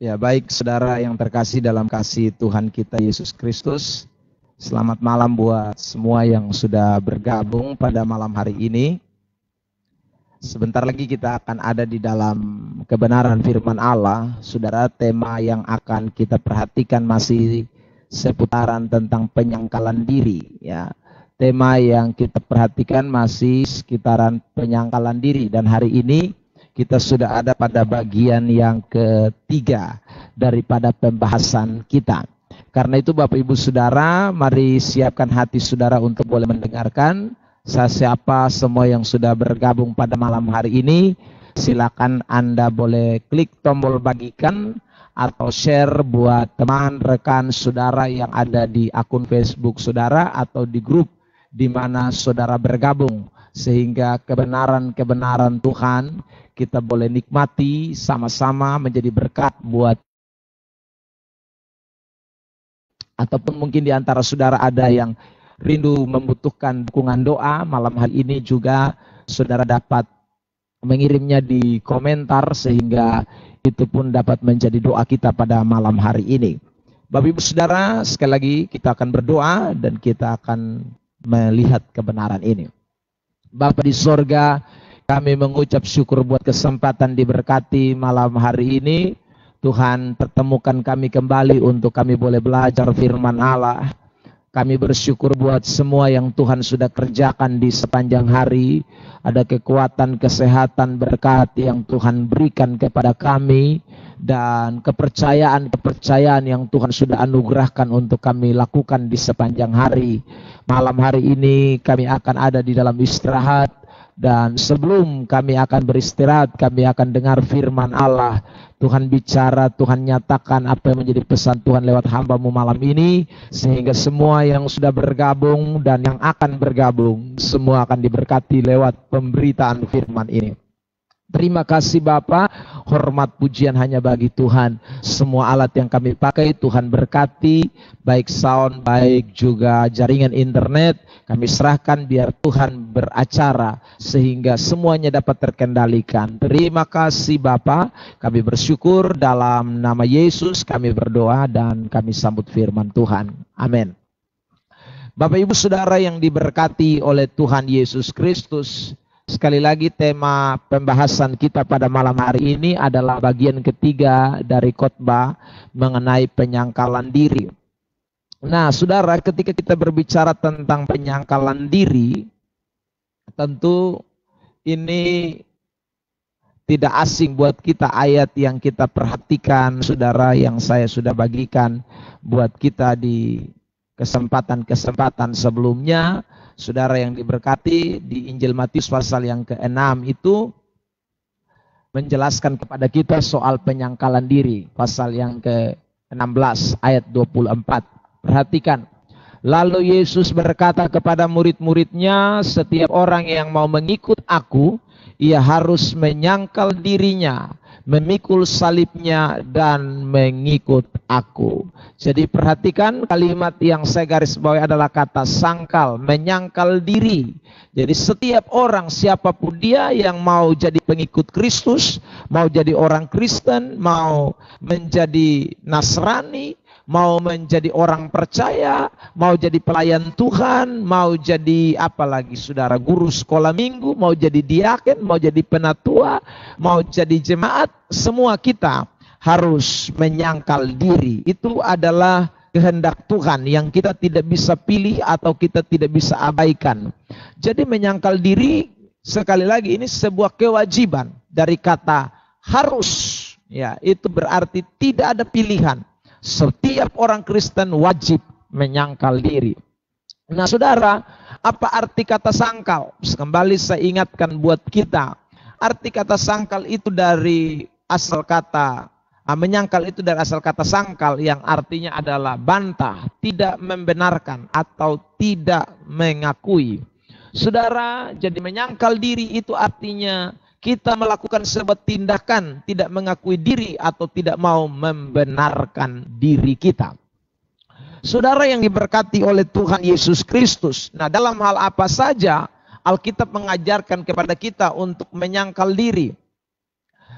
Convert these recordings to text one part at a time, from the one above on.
Ya, baik saudara yang terkasih dalam kasih Tuhan kita Yesus Kristus. Selamat malam buat semua yang sudah bergabung pada malam hari ini. Sebentar lagi kita akan ada di dalam kebenaran firman Allah. Saudara, tema yang akan kita perhatikan masih seputaran tentang penyangkalan diri. Ya, tema yang kita perhatikan masih sekitaran penyangkalan diri. Dan hari ini kita sudah ada pada bagian yang ketiga daripada pembahasan kita. Karena itu Bapak Ibu Saudara, mari siapkan hati saudara untuk boleh mendengarkan. Saya siapa semua yang sudah bergabung pada malam hari ini, silakan Anda boleh klik tombol bagikan atau share buat teman, rekan, saudara yang ada di akun Facebook saudara atau di grup di mana saudara bergabung. Sehingga kebenaran-kebenaran Tuhan kita boleh nikmati sama-sama menjadi berkat buat, ataupun mungkin di antara saudara ada yang rindu membutuhkan dukungan doa, malam hari ini juga saudara dapat mengirimnya di komentar sehingga itu pun dapat menjadi doa kita pada malam hari ini. Bapak Ibu Saudara, sekali lagi kita akan berdoa dan kita akan melihat kebenaran ini. Bapa di sorga, kami mengucap syukur buat kesempatan diberkati malam hari ini. Tuhan, pertemukan kami kembali untuk kami boleh belajar firman Allah. Kami bersyukur buat semua yang Tuhan sudah kerjakan di sepanjang hari. Ada kekuatan, kesehatan, berkat yang Tuhan berikan kepada kami. Dan kepercayaan yang Tuhan sudah anugerahkan untuk kami lakukan di sepanjang hari. Malam hari ini kami akan ada di dalam istirahat. Dan sebelum kami akan beristirahat, kami akan dengar firman Allah. Tuhan bicara, Tuhan nyatakan apa yang menjadi pesan Tuhan lewat hamba-Mu malam ini. Sehingga semua yang sudah bergabung dan yang akan bergabung, semua akan diberkati lewat pemberitaan firman ini. Terima kasih Bapa, hormat pujian hanya bagi Tuhan. Semua alat yang kami pakai Tuhan berkati, baik sound, baik juga jaringan internet. Kami serahkan biar Tuhan beracara sehingga semuanya dapat terkendalikan. Terima kasih Bapa, kami bersyukur dalam nama Yesus kami berdoa dan kami sambut firman Tuhan. Amin. Bapak Ibu Saudara yang diberkati oleh Tuhan Yesus Kristus, sekali lagi tema pembahasan kita pada malam hari ini adalah bagian ketiga dari khotbah mengenai penyangkalan diri. Nah, saudara, ketika kita berbicara tentang penyangkalan diri, tentu ini tidak asing buat kita ayat yang kita perhatikan, saudara, yang saya sudah bagikan buat kita di kesempatan-kesempatan sebelumnya. Saudara yang diberkati, di Injil Matius pasal yang ke-6 itu menjelaskan kepada kita soal penyangkalan diri. Pasal yang ke-16 ayat 24. Perhatikan. Lalu Yesus berkata kepada murid-muridnya, setiap orang yang mau mengikut aku, ia harus menyangkal dirinya, memikul salibnya dan mengikut aku. Jadi perhatikan kalimat yang saya garis bawahi adalah kata sangkal, menyangkal diri. Jadi setiap orang siapapun dia yang mau jadi pengikut Kristus, mau jadi orang Kristen, mau menjadi Nasrani, mau menjadi orang percaya, mau jadi pelayan Tuhan, mau jadi apalagi saudara, guru sekolah minggu, mau jadi diaken, mau jadi penatua, mau jadi jemaat, semua kita harus menyangkal diri. Itu adalah kehendak Tuhan yang kita tidak bisa pilih atau kita tidak bisa abaikan. Jadi menyangkal diri, sekali lagi ini sebuah kewajiban dari kata harus. Ya, itu berarti tidak ada pilihan. Setiap orang Kristen wajib menyangkal diri. Nah saudara, apa arti kata sangkal? Kembali saya ingatkan buat kita. Arti kata sangkal itu dari asal kata, menyangkal itu dari asal kata sangkal yang artinya adalah bantah, tidak membenarkan atau tidak mengakui. Saudara, jadi menyangkal diri itu artinya kita melakukan sebuah tindakan tidak mengakui diri atau tidak mau membenarkan diri kita. Saudara yang diberkati oleh Tuhan Yesus Kristus. Nah, dalam hal apa saja Alkitab mengajarkan kepada kita untuk menyangkal diri.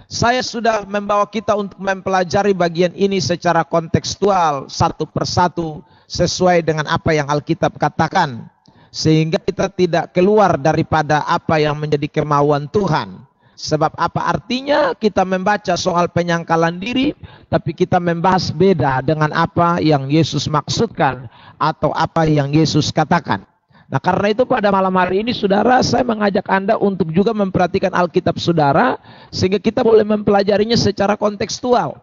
Saya sudah membawa kita untuk mempelajari bagian ini secara kontekstual satu persatu sesuai dengan apa yang Alkitab katakan. Sehingga kita tidak keluar daripada apa yang menjadi kemauan Tuhan. Sebab apa artinya kita membaca soal penyangkalan diri, tapi kita membahas beda dengan apa yang Yesus maksudkan atau apa yang Yesus katakan. Nah, karena itu pada malam hari ini saudara, saya mengajak Anda untuk juga memperhatikan Alkitab saudara, sehingga kita boleh mempelajarinya secara kontekstual.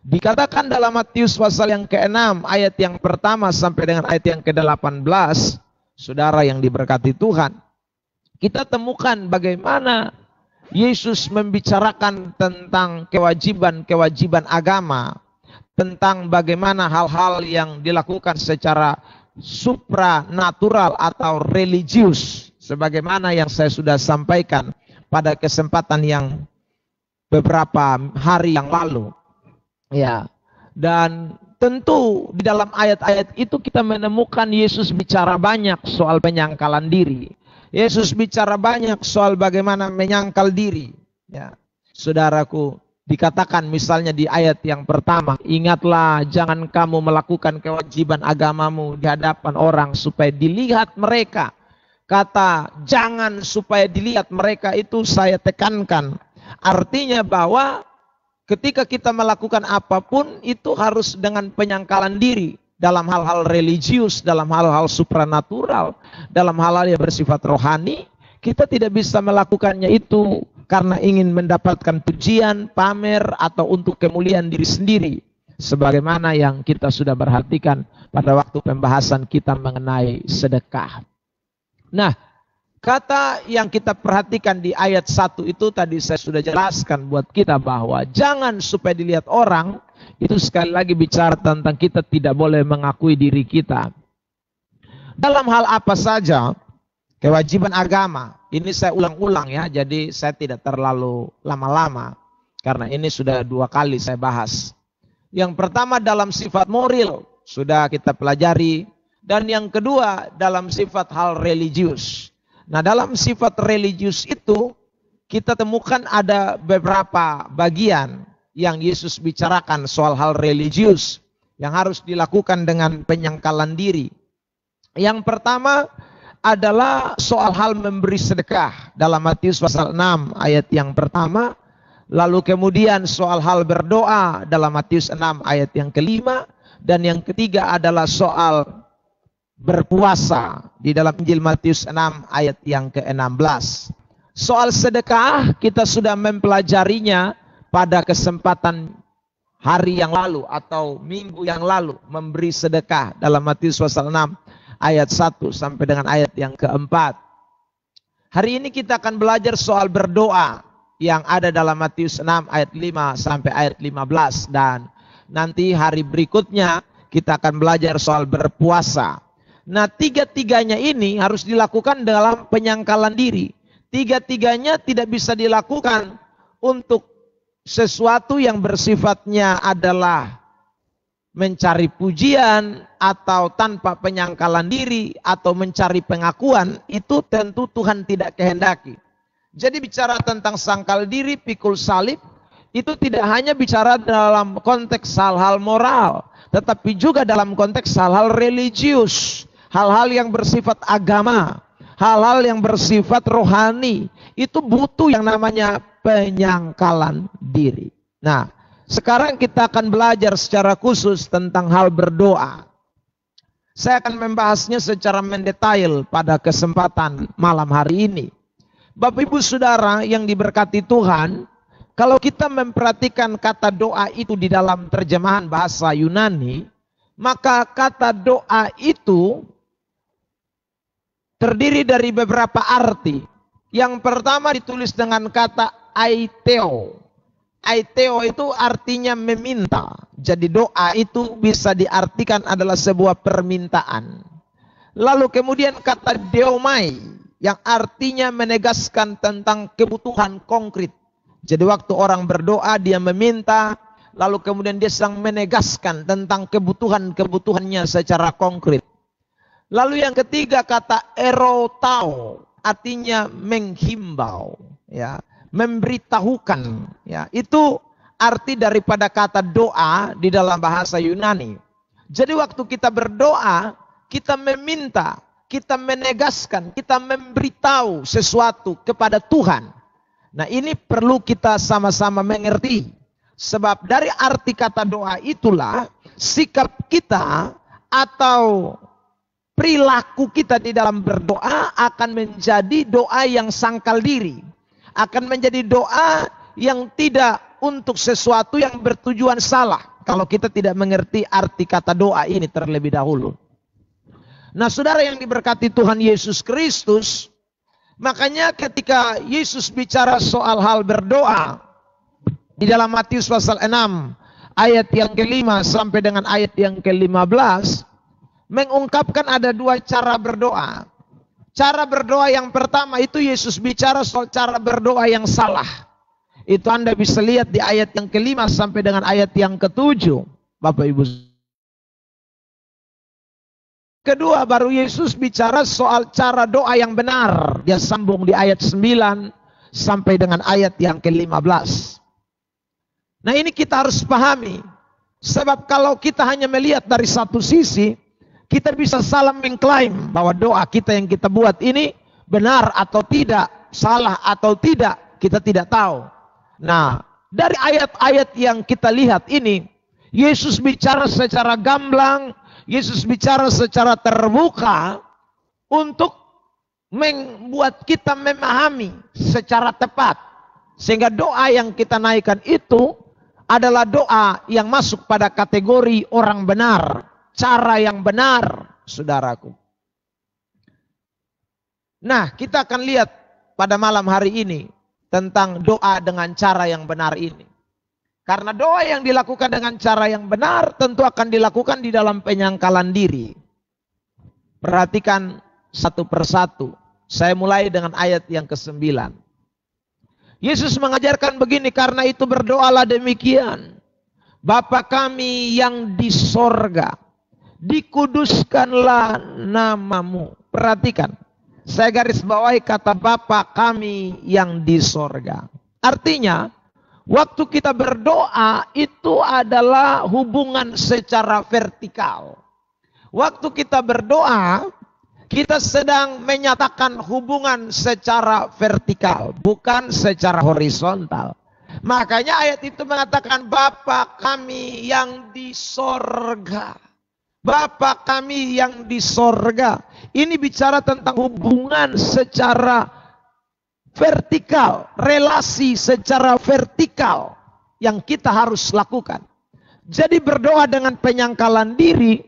Dikatakan dalam Matius pasal yang ke-6 ayat yang pertama sampai dengan ayat yang ke-18, saudara yang diberkati Tuhan, kita temukan bagaimana Yesus membicarakan tentang kewajiban-kewajiban agama, tentang bagaimana hal-hal yang dilakukan secara supranatural atau religius, sebagaimana yang saya sudah sampaikan pada kesempatan yang beberapa hari yang lalu. Ya, dan tentu di dalam ayat-ayat itu kita menemukan Yesus bicara banyak soal penyangkalan diri. Yesus bicara banyak soal bagaimana menyangkal diri. Ya, saudaraku, dikatakan misalnya di ayat yang pertama, ingatlah jangan kamu melakukan kewajiban agamamu di hadapan orang supaya dilihat mereka. Kata jangan supaya dilihat mereka itu saya tekankan. Artinya bahwa ketika kita melakukan apapun itu harus dengan penyangkalan diri. Dalam hal-hal religius, dalam hal-hal supranatural, dalam hal-hal yang bersifat rohani, kita tidak bisa melakukannya itu karena ingin mendapatkan pujian, pamer, atau untuk kemuliaan diri sendiri. Sebagaimana yang kita sudah perhatikan pada waktu pembahasan kita mengenai sedekah. Nah, kata yang kita perhatikan di ayat 1 itu tadi saya sudah jelaskan buat kita bahwa jangan supaya dilihat orang, itu sekali lagi bicara tentang kita tidak boleh mengakui diri kita. Dalam hal apa saja, kewajiban agama, ini saya ulang-ulang ya, jadi saya tidak terlalu lama-lama, karena ini sudah 2 kali saya bahas. Yang pertama dalam sifat moral, sudah kita pelajari, dan yang kedua dalam sifat hal religius. Nah, dalam sifat religius itu, kita temukan ada beberapa bagian yang Yesus bicarakan soal hal religius, yang harus dilakukan dengan penyangkalan diri. Yang pertama adalah soal hal memberi sedekah dalam Matius pasal 6 ayat yang pertama. Lalu kemudian soal hal berdoa dalam Matius 6 ayat yang kelima. Dan yang ketiga adalah soal berpuasa di dalam Injil Matius 6 ayat yang ke-16. Soal sedekah kita sudah mempelajarinya pada kesempatan hari yang lalu atau minggu yang lalu, memberi sedekah dalam Matius pasal 6 ayat 1 sampai dengan ayat yang keempat. Hari ini kita akan belajar soal berdoa yang ada dalam Matius 6 ayat 5 sampai ayat 15. Dan nanti hari berikutnya kita akan belajar soal berpuasa. Nah, tiga-tiganya ini harus dilakukan dalam penyangkalan diri. Tiga-tiganya tidak bisa dilakukan untuk sesuatu yang bersifatnya adalah mencari pujian atau tanpa penyangkalan diri atau mencari pengakuan, itu tentu Tuhan tidak kehendaki. Jadi bicara tentang sangkal diri, pikul salib, itu tidak hanya bicara dalam konteks hal-hal moral, tetapi juga dalam konteks hal-hal religius, hal-hal yang bersifat agama, hal-hal yang bersifat rohani, itu butuh yang namanya penyangkalan diri. Nah, sekarang kita akan belajar secara khusus tentang hal berdoa. Saya akan membahasnya secara mendetail pada kesempatan malam hari ini. Bapak Ibu Saudara yang diberkati Tuhan, kalau kita memperhatikan kata doa itu di dalam terjemahan bahasa Yunani, maka kata doa itu terdiri dari beberapa arti. Yang pertama ditulis dengan kata aiteo. Aiteo itu artinya meminta. Jadi doa itu bisa diartikan adalah sebuah permintaan. Lalu kemudian kata deomai yang artinya menegaskan tentang kebutuhan konkret. Jadi waktu orang berdoa dia meminta, lalu kemudian dia sedang menegaskan tentang kebutuhan-kebutuhannya secara konkret. Lalu yang ketiga kata erotao, artinya menghimbau, ya, memberitahukan. Ya, itu arti daripada kata doa di dalam bahasa Yunani. Jadi waktu kita berdoa, kita meminta, kita menegaskan, kita memberitahu sesuatu kepada Tuhan. Nah, ini perlu kita sama-sama mengerti. Sebab dari arti kata doa itulah sikap kita atau perilaku kita di dalam berdoa akan menjadi doa yang sangkal diri. Akan menjadi doa yang tidak untuk sesuatu yang bertujuan salah. Kalau kita tidak mengerti arti kata doa ini terlebih dahulu. Nah, saudara yang diberkati Tuhan Yesus Kristus, makanya ketika Yesus bicara soal hal berdoa, di dalam Matius pasal 6, ayat yang ke-5 sampai dengan ayat yang ke-15, mengungkapkan ada dua cara berdoa. Cara berdoa yang pertama itu Yesus bicara soal cara berdoa yang salah. Itu Anda bisa lihat di ayat yang ke-5 sampai dengan ayat yang ke-7. Bapak Ibu. Kedua, baru Yesus bicara soal cara doa yang benar. Dia sambung di ayat 9 sampai dengan ayat yang ke-15. Nah, ini kita harus pahami. Sebab kalau kita hanya melihat dari satu sisi, kita bisa salah mengklaim bahwa doa kita yang kita buat ini benar atau tidak, salah atau tidak, kita tidak tahu. Nah, dari ayat-ayat yang kita lihat ini, Yesus bicara secara gamblang, Yesus bicara secara terbuka untuk membuat kita memahami secara tepat. Sehingga doa yang kita naikkan itu adalah doa yang masuk pada kategori orang benar. Cara yang benar, saudaraku. Nah, kita akan lihat pada malam hari ini tentang doa dengan cara yang benar ini. Karena doa yang dilakukan dengan cara yang benar tentu akan dilakukan di dalam penyangkalan diri. Perhatikan satu persatu. Saya mulai dengan ayat yang ke-9. Yesus mengajarkan begini, karena itu berdoalah demikian. Bapa kami yang di sorga, dikuduskanlah namamu. Perhatikan, saya garis bawahi kata Bapa kami yang di sorga. Artinya, waktu kita berdoa itu adalah hubungan secara vertikal. Waktu kita berdoa, kita sedang menyatakan hubungan secara vertikal, bukan secara horizontal. Makanya ayat itu mengatakan Bapa kami yang di sorga. Bapa kami yang di sorga. Ini bicara tentang hubungan secara vertikal, relasi secara vertikal yang kita harus lakukan. Jadi berdoa dengan penyangkalan diri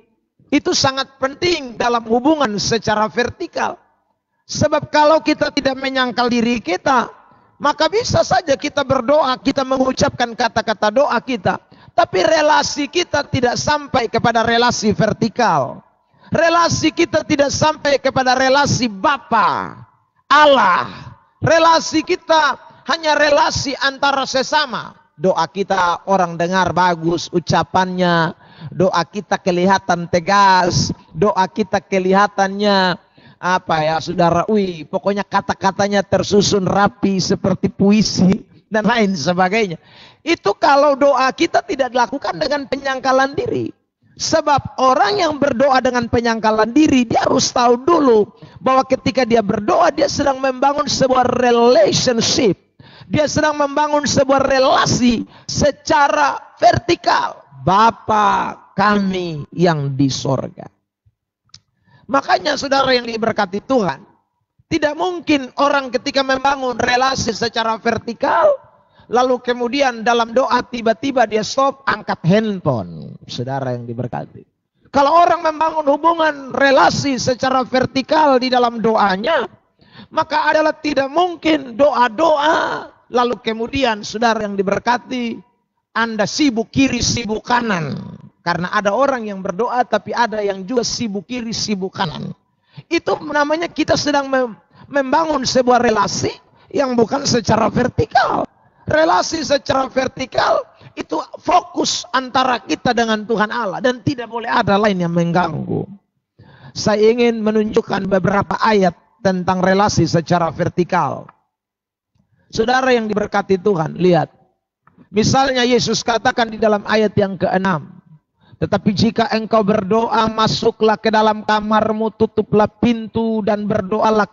itu sangat penting dalam hubungan secara vertikal. Sebab kalau kita tidak menyangkal diri kita, maka bisa saja kita berdoa, kita mengucapkan kata-kata doa kita, tapi relasi kita tidak sampai kepada relasi vertikal. Relasi kita tidak sampai kepada relasi Bapa, Allah. Relasi kita hanya relasi antara sesama. Doa kita orang dengar bagus ucapannya, doa kita kelihatan tegas, doa kita kelihatannya saudara, pokoknya kata-katanya tersusun rapi seperti puisi dan lain sebagainya. Itu kalau doa kita tidak dilakukan dengan penyangkalan diri. Sebab orang yang berdoa dengan penyangkalan diri, dia harus tahu dulu bahwa ketika dia berdoa, dia sedang membangun sebuah relationship. Dia sedang membangun sebuah relasi secara vertikal. Bapa kami yang di sorga. Makanya saudara yang diberkati Tuhan, tidak mungkin orang ketika membangun relasi secara vertikal, lalu kemudian dalam doa tiba-tiba dia stop, angkat handphone. Saudara yang diberkati. Kalau orang membangun hubungan relasi secara vertikal di dalam doanya, maka adalah tidak mungkin doa-doa, lalu kemudian saudara yang diberkati, Anda sibuk kiri, sibuk kanan. Karena ada orang yang berdoa tapi ada yang juga sibuk kiri, sibuk kanan. Itu namanya kita sedang membangun sebuah relasi yang bukan secara vertikal. Relasi secara vertikal itu fokus antara kita dengan Tuhan Allah. Dan tidak boleh ada lain yang mengganggu. Saya ingin menunjukkan beberapa ayat tentang relasi secara vertikal. Saudara yang diberkati Tuhan, lihat. Misalnya Yesus katakan di dalam ayat yang ke-6. Tetapi jika engkau berdoa, masuklah ke dalam kamarmu, tutuplah pintu dan berdoalah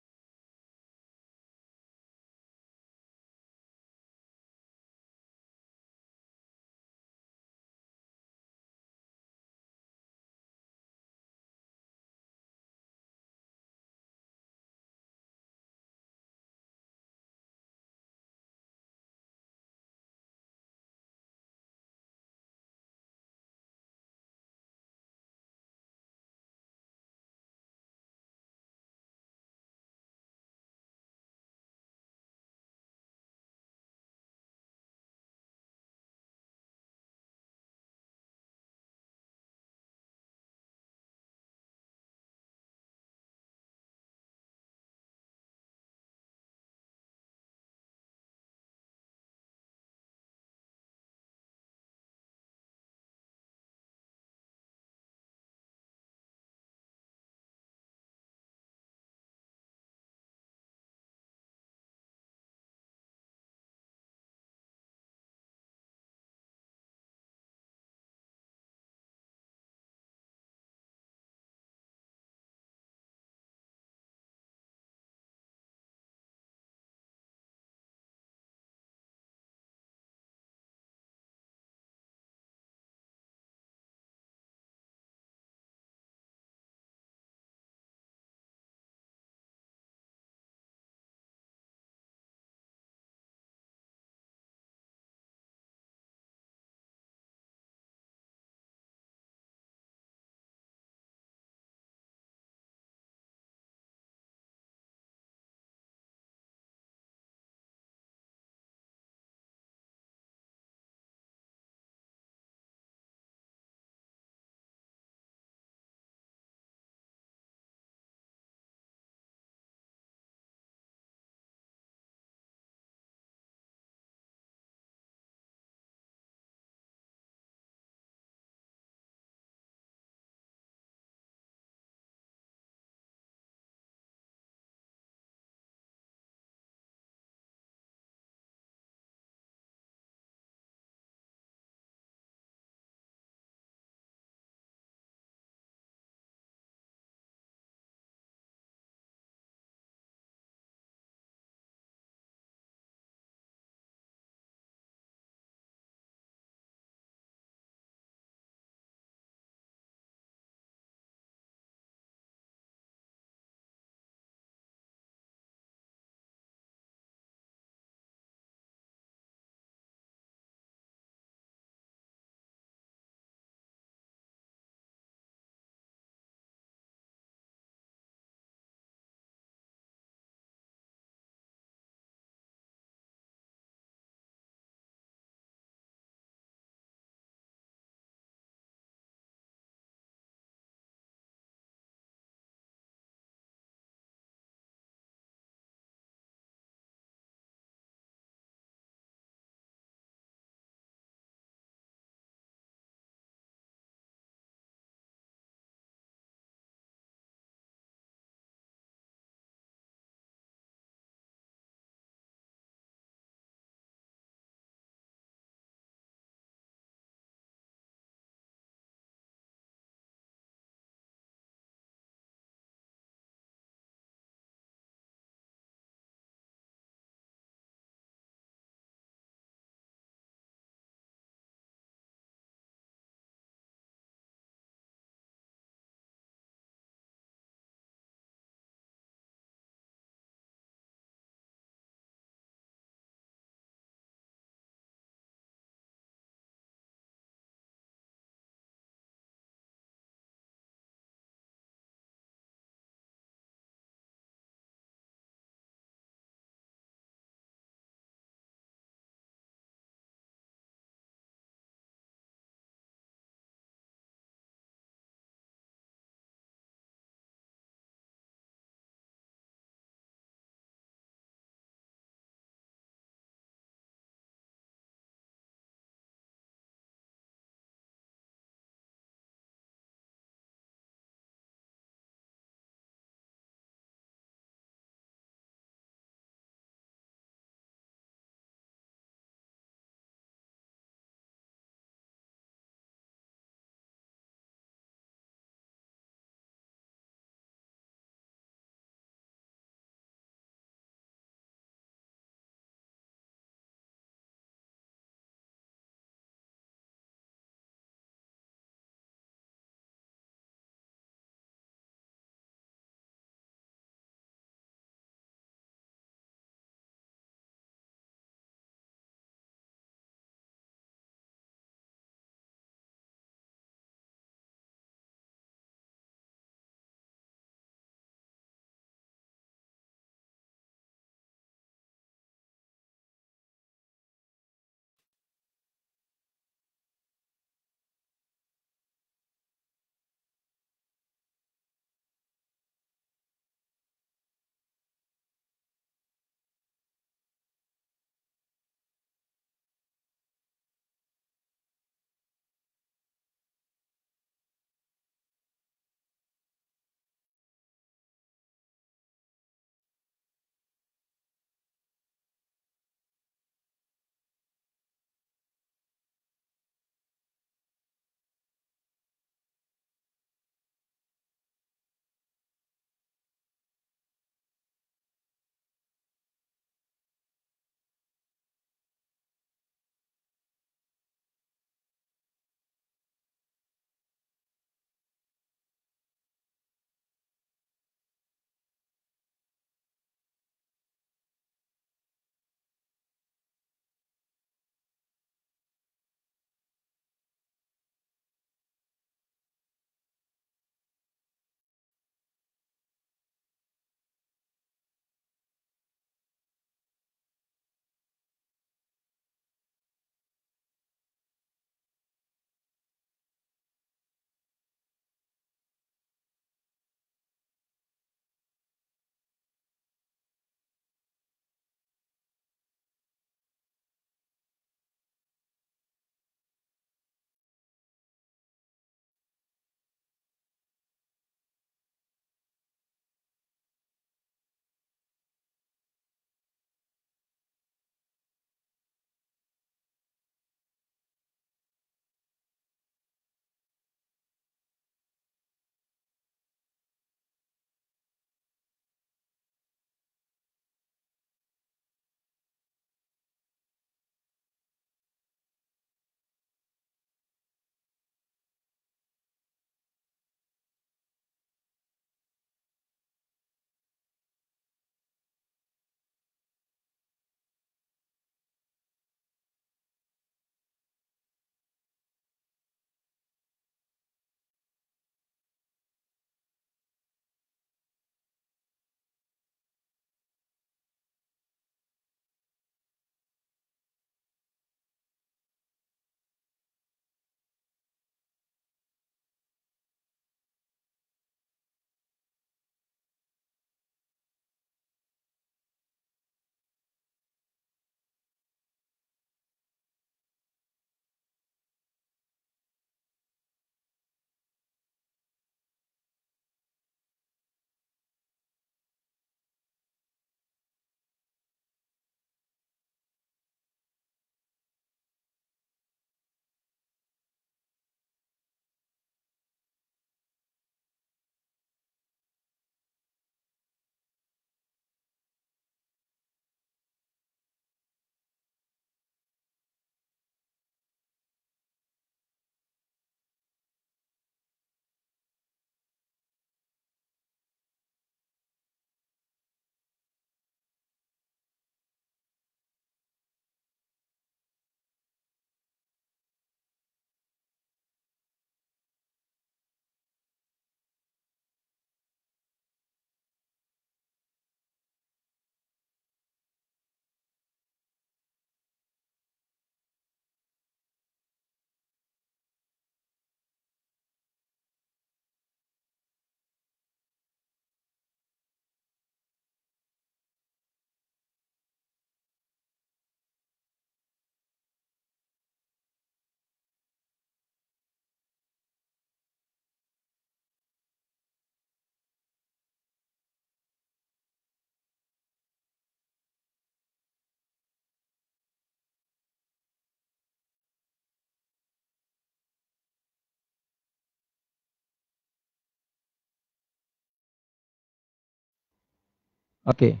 Oke,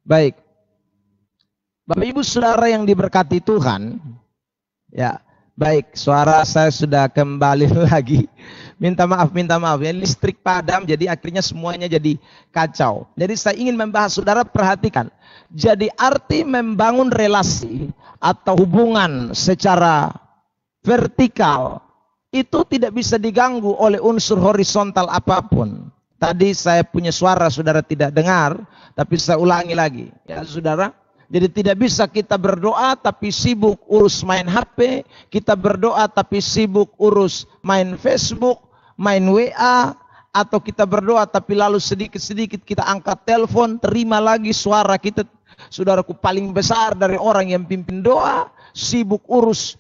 baik. Bapak Ibu Saudara yang diberkati Tuhan, ya, baik, suara saya sudah kembali lagi. Minta maaf ya, listrik padam, jadi akhirnya semuanya jadi kacau. Jadi saya ingin membahas, saudara perhatikan. Jadi arti membangun relasi atau hubungan secara vertikal, itu tidak bisa diganggu oleh unsur horizontal apapun. Tadi saya punya suara, saudara tidak dengar, tapi saya ulangi lagi. Ya saudara, jadi tidak bisa kita berdoa tapi sibuk urus main HP, kita berdoa tapi sibuk urus main Facebook, main WA, atau kita berdoa tapi lalu sedikit-sedikit kita angkat telepon, terima lagi suara kita, saudaraku, paling besar dari orang yang pimpin doa, sibuk urus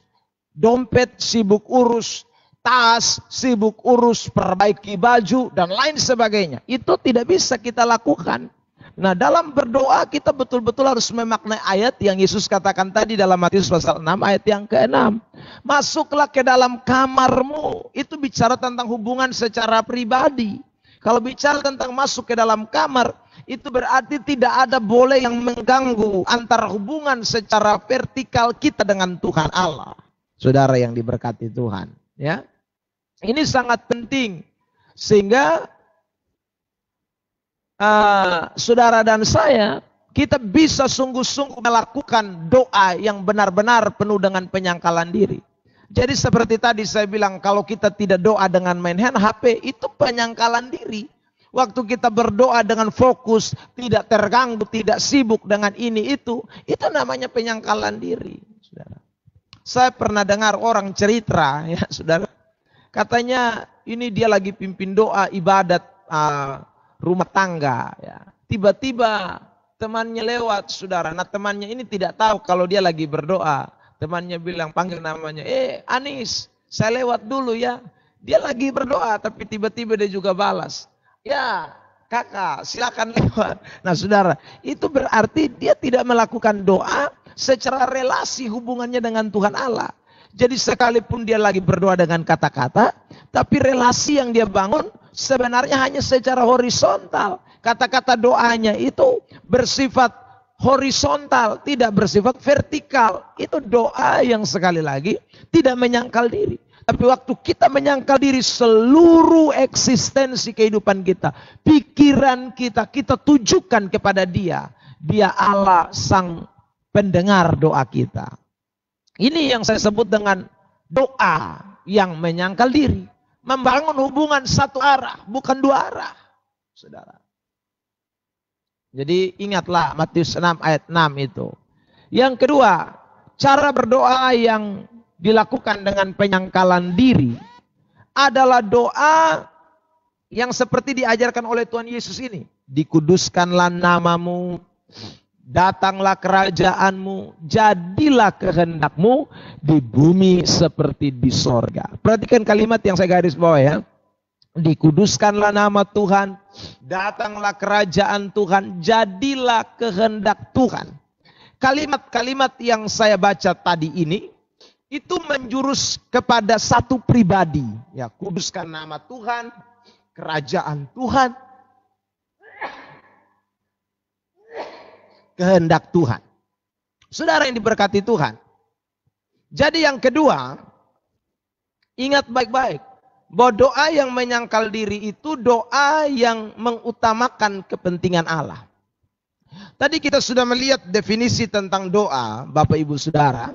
dompet, sibuk urus tas, sibuk urus perbaiki baju, dan lain sebagainya. Itu tidak bisa kita lakukan. Nah, dalam berdoa kita betul-betul harus memaknai ayat yang Yesus katakan tadi dalam Matius pasal 6 ayat yang ke-6. Masuklah ke dalam kamarmu. Itu bicara tentang hubungan secara pribadi. Kalau bicara tentang masuk ke dalam kamar, itu berarti tidak ada boleh yang mengganggu antara hubungan secara vertikal kita dengan Tuhan Allah. Saudara yang diberkati Tuhan, ya. Ini sangat penting sehingga saudara dan saya, kita bisa sungguh-sungguh melakukan doa yang benar-benar penuh dengan penyangkalan diri. Jadi seperti tadi saya bilang, kalau kita tidak doa dengan main HP, itu penyangkalan diri. Waktu kita berdoa dengan fokus, tidak terganggu, tidak sibuk dengan ini itu namanya penyangkalan diri. Saudara. Saya pernah dengar orang cerita, ya saudara, katanya ini dia lagi pimpin doa ibadat rumah tangga, ya. Tiba-tiba temannya lewat, saudara. Nah, temannya ini tidak tahu kalau dia lagi berdoa. Temannya bilang, panggil namanya, Anis, saya lewat dulu ya. Dia lagi berdoa, tapi tiba-tiba dia juga balas, ya kakak silakan lewat. Nah saudara, itu berarti dia tidak melakukan doa secara relasi hubungannya dengan Tuhan Allah. Jadi sekalipun dia lagi berdoa dengan kata-kata, tapi relasi yang dia bangun sebenarnya hanya secara horizontal. Kata-kata doanya itu bersifat horizontal, tidak bersifat vertikal. Itu doa yang sekali lagi tidak menyangkal diri. Tapi waktu kita menyangkal diri, seluruh eksistensi kehidupan kita, pikiran kita, kita tujukan kepada Dia. Dia Allah, sang pendengar doa kita. Ini yang saya sebut dengan doa yang menyangkal diri. Membangun hubungan satu arah, bukan dua arah. Saudara. Jadi ingatlah Matius 6 ayat 6 itu. Yang kedua, cara berdoa yang dilakukan dengan penyangkalan diri adalah doa yang seperti diajarkan oleh Tuhan Yesus ini. Dikuduskanlah namamu, datanglah kerajaanmu, jadilah kehendakmu di bumi seperti di sorga. Perhatikan kalimat yang saya garis bawah ya. Dikuduskanlah nama Tuhan, datanglah kerajaan Tuhan, jadilah kehendak Tuhan. Kalimat-kalimat yang saya baca tadi ini, itu menjurus kepada satu pribadi. Ya, kuduskan nama Tuhan, kerajaan Tuhan, kehendak Tuhan. Saudara yang diberkati Tuhan. Jadi yang kedua, ingat baik-baik bahwa doa yang menyangkal diri itu doa yang mengutamakan kepentingan Allah. Tadi kita sudah melihat definisi tentang doa, Bapak Ibu Saudara.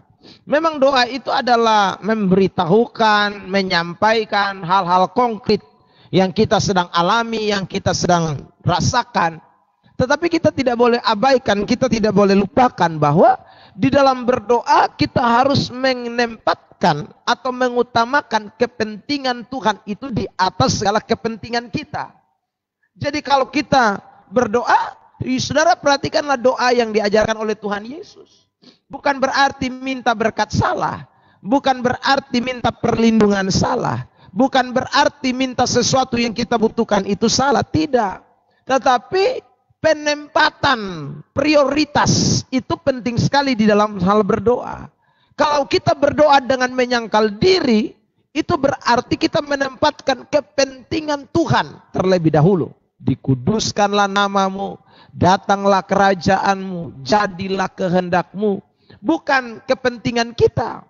Memang doa itu adalah memberitahukan, menyampaikan hal-hal konkret yang kita sedang alami, yang kita sedang rasakan. Tetapi kita tidak boleh abaikan, kita tidak boleh lupakan bahwa di dalam berdoa kita harus menempatkan atau mengutamakan kepentingan Tuhan itu di atas segala kepentingan kita. Jadi kalau kita berdoa, saudara perhatikanlah doa yang diajarkan oleh Tuhan Yesus. Bukan berarti minta berkat salah, bukan berarti minta perlindungan salah, bukan berarti minta sesuatu yang kita butuhkan itu salah, tidak. Tetapi penempatan prioritas itu penting sekali di dalam hal berdoa. Kalau kita berdoa dengan menyangkal diri, itu berarti kita menempatkan kepentingan Tuhan terlebih dahulu. Dikuduskanlah namamu, Datanglah kerajaanmu, jadilah kehendakmu. Bukan kepentingan kita.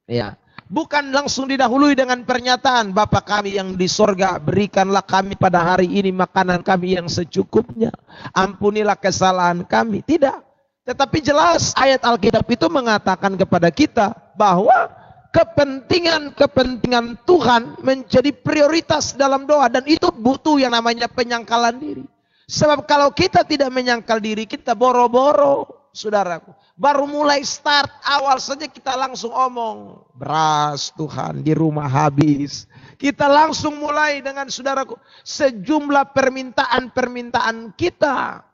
Ya. Bukan langsung didahului dengan pernyataan, Bapa kami yang di sorga, berikanlah kami pada hari ini makanan kami yang secukupnya. Ampunilah kesalahan kami. Tidak. Tetapi jelas ayat Alkitab itu mengatakan kepada kita bahwa kepentingan Tuhan menjadi prioritas dalam doa. Dan itu butuh yang namanya penyangkalan diri. Sebab kalau kita tidak menyangkal diri, kita boro-boro. Saudaraku, baru mulai start awal saja kita langsung omong, beras Tuhan di rumah habis. Kita langsung mulai dengan saudaraku sejumlah permintaan kita.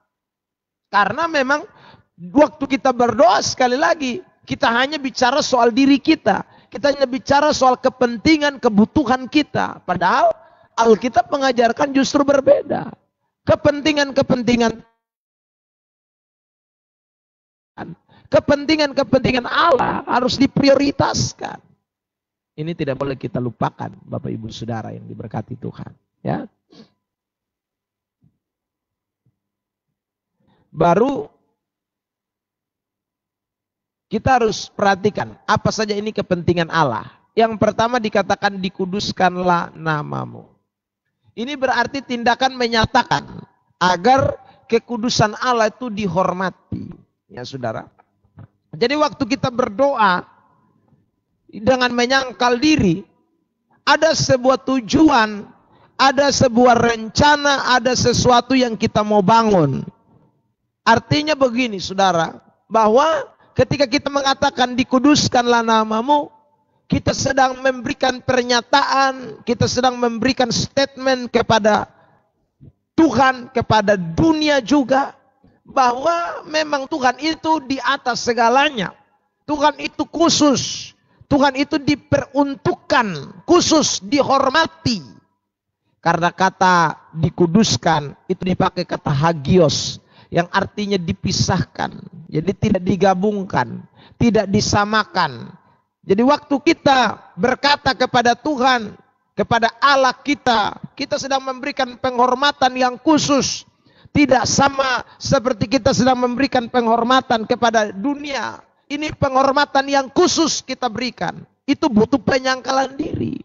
Karena memang waktu kita berdoa sekali lagi, kita hanya bicara soal diri kita. Kita hanya bicara soal kepentingan, kebutuhan kita. Padahal Alkitab mengajarkan justru berbeda. Kepentingan Allah harus diprioritaskan. Ini tidak boleh kita lupakan, Bapak Ibu Saudara yang diberkati Tuhan. Ya. Baru kita harus perhatikan apa saja ini kepentingan Allah. Yang pertama dikatakan dikuduskanlah namamu. Ini berarti tindakan menyatakan agar kekudusan Allah itu dihormati. Ya saudara. Jadi waktu kita berdoa dengan menyangkal diri, ada sebuah tujuan, ada sebuah rencana, ada sesuatu yang kita mau bangun. Artinya begini saudara, bahwa ketika kita mengatakan dikuduskanlah namamu, kita sedang memberikan pernyataan, kita sedang memberikan statement kepada Tuhan, kepada dunia juga, bahwa memang Tuhan itu di atas segalanya. Tuhan itu khusus. Tuhan itu diperuntukkan, khusus, dihormati. Karena kata dikuduskan itu dipakai kata hagios, yang artinya dipisahkan. Jadi tidak digabungkan, tidak disamakan. Jadi waktu kita berkata kepada Tuhan, kepada Allah kita, kita sedang memberikan penghormatan yang khusus. Tidak sama seperti kita sedang memberikan penghormatan kepada dunia. Ini penghormatan yang khusus kita berikan. Itu butuh penyangkalan diri.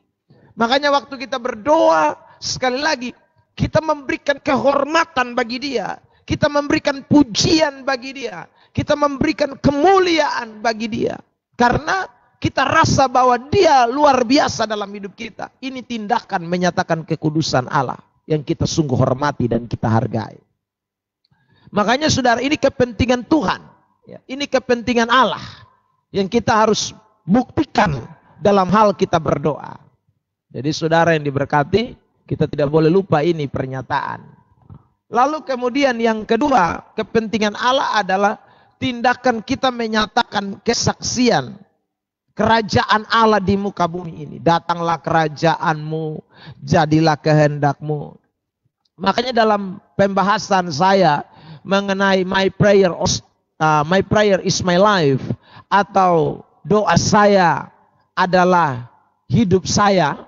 Makanya waktu kita berdoa, sekali lagi, kita memberikan kehormatan bagi dia. Kita memberikan pujian bagi dia. Kita memberikan kemuliaan bagi dia. Karena kita rasa bahwa dia luar biasa dalam hidup kita. Ini tindakan menyatakan kekudusan Allah yang kita sungguh hormati dan kita hargai. Makanya saudara, ini kepentingan Tuhan. Ini kepentingan Allah yang kita harus buktikan dalam hal kita berdoa. Jadi saudara yang diberkati, kita tidak boleh lupa ini pernyataan. Lalu kemudian yang kedua, kepentingan Allah adalah tindakan kita menyatakan kesaksian kerajaan Allah di muka bumi ini. Datanglah kerajaanmu, jadilah kehendakmu. Makanya dalam pembahasan saya mengenai my prayer is my life, atau doa saya adalah hidup saya.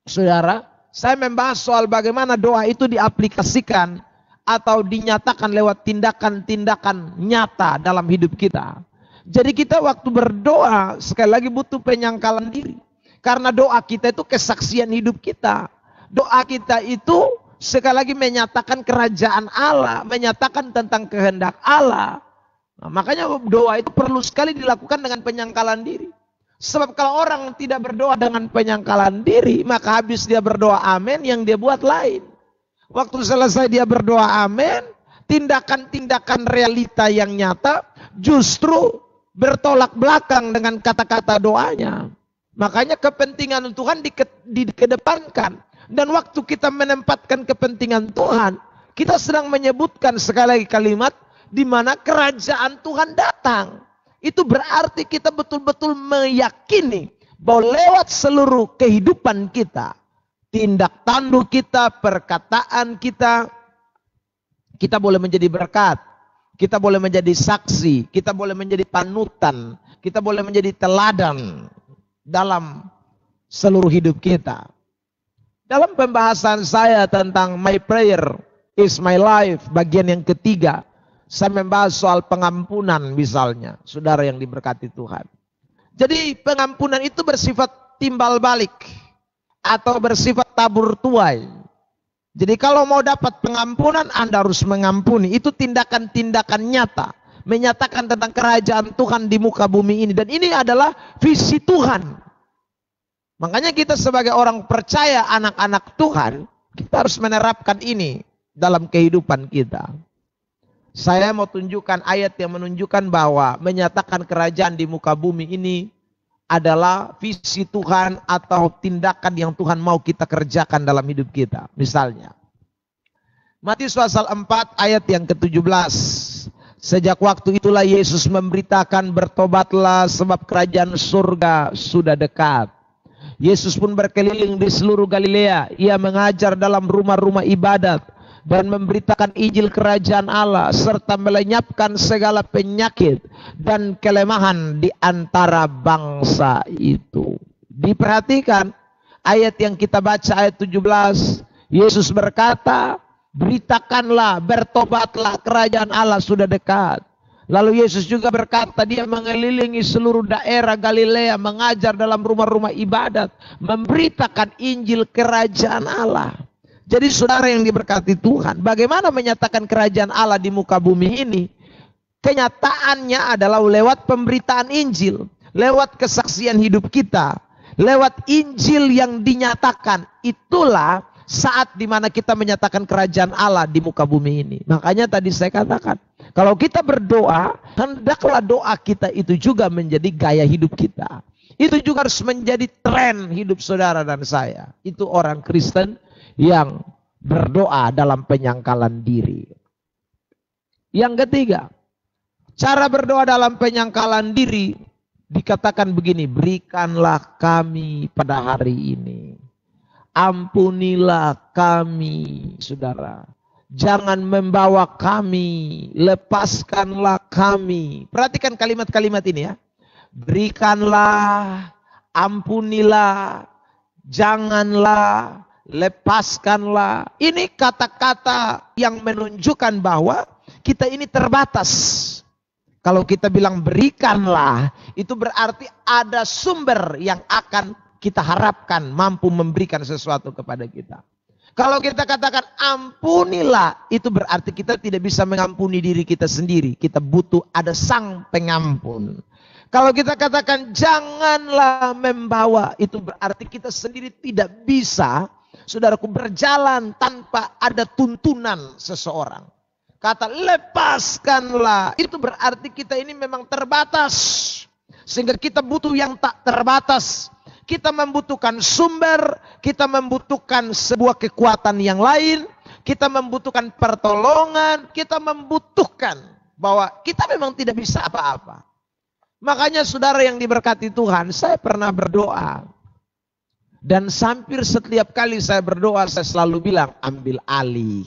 Saudara, saya membahas soal bagaimana doa itu diaplikasikan atau dinyatakan lewat tindakan-tindakan nyata dalam hidup kita. Jadi kita waktu berdoa sekali lagi butuh penyangkalan diri. Karena doa kita itu kesaksian hidup kita. Doa kita itu sekali lagi menyatakan kerajaan Allah, menyatakan tentang kehendak Allah. Nah, makanya doa itu perlu sekali dilakukan dengan penyangkalan diri. Sebab kalau orang tidak berdoa dengan penyangkalan diri, maka habis dia berdoa amin, yang dia buat lain. Waktu selesai dia berdoa amin, tindakan-tindakan realita yang nyata justru bertolak belakang dengan kata-kata doanya. Makanya kepentingan Tuhan dikedepankan. Dan waktu kita menempatkan kepentingan Tuhan, kita sedang menyebutkan sekali lagi kalimat di mana kerajaan Tuhan datang. Itu berarti kita betul-betul meyakini bahwa lewat seluruh kehidupan kita, tindak tanduk kita, perkataan kita, kita boleh menjadi berkat, kita boleh menjadi saksi, kita boleh menjadi panutan, kita boleh menjadi teladan dalam seluruh hidup kita. Dalam pembahasan saya tentang my prayer is my life. Bagian yang ketiga, saya membahas soal pengampunan misalnya, saudara yang diberkati Tuhan. Jadi pengampunan itu bersifat timbal balik atau bersifat tabur tuai. Jadi kalau mau dapat pengampunan, Anda harus mengampuni. Itu tindakan-tindakan nyata, menyatakan tentang kerajaan Tuhan di muka bumi ini. Dan ini adalah visi Tuhan. Makanya kita sebagai orang percaya, anak-anak Tuhan, kita harus menerapkan ini dalam kehidupan kita. Saya mau tunjukkan ayat yang menunjukkan bahwa menyatakan kerajaan di muka bumi ini adalah visi Tuhan atau tindakan yang Tuhan mau kita kerjakan dalam hidup kita. Misalnya, Matius pasal 4 ayat yang ke-17. Sejak waktu itulah Yesus memberitakan, bertobatlah sebab kerajaan surga sudah dekat. Yesus pun berkeliling di seluruh Galilea. Ia mengajar dalam rumah-rumah ibadat dan memberitakan Injil kerajaan Allah serta melenyapkan segala penyakit dan kelemahan di antara bangsa itu. Diperhatikan ayat yang kita baca, ayat 17. Yesus berkata, beritakanlah, bertobatlah, kerajaan Allah sudah dekat. Lalu Yesus juga berkata, dia mengelilingi seluruh daerah Galilea, mengajar dalam rumah-rumah ibadat, memberitakan Injil kerajaan Allah. Jadi saudara yang diberkati Tuhan, bagaimana menyatakan kerajaan Allah di muka bumi ini? Kenyataannya adalah lewat pemberitaan Injil, lewat kesaksian hidup kita, lewat Injil yang dinyatakan. Itulah saat dimana kita menyatakan kerajaan Allah di muka bumi ini. Makanya tadi saya katakan, kalau kita berdoa, hendaklah doa kita itu juga menjadi gaya hidup kita. Itu juga harus menjadi tren hidup saudara dan saya. Itu orang Kristen yang berdoa dalam penyangkalan diri. Yang ketiga, cara berdoa dalam penyangkalan diri dikatakan begini, berikanlah kami pada hari ini. Ampunilah kami, saudara. Jangan membawa kami, lepaskanlah kami. Perhatikan kalimat-kalimat ini ya. Berikanlah, ampunilah, janganlah, lepaskanlah. Ini kata-kata yang menunjukkan bahwa kita ini terbatas. Kalau kita bilang berikanlah, itu berarti ada sumber yang akan kita harapkan mampu memberikan sesuatu kepada kita. Kalau kita katakan ampunilah, itu berarti kita tidak bisa mengampuni diri kita sendiri. Kita butuh ada sang pengampun. Kalau kita katakan janganlah membawa, itu berarti kita sendiri tidak bisa, saudaraku, berjalan tanpa ada tuntunan seseorang. Kata lepaskanlah, itu berarti kita ini memang terbatas. Sehingga kita butuh yang tak terbatas. Kita membutuhkan sumber, kita membutuhkan sebuah kekuatan yang lain, kita membutuhkan pertolongan, kita membutuhkan bahwa kita memang tidak bisa apa-apa. Makanya saudara yang diberkati Tuhan, saya pernah berdoa. Dan hampir setiap kali saya berdoa, saya selalu bilang, ambil alih.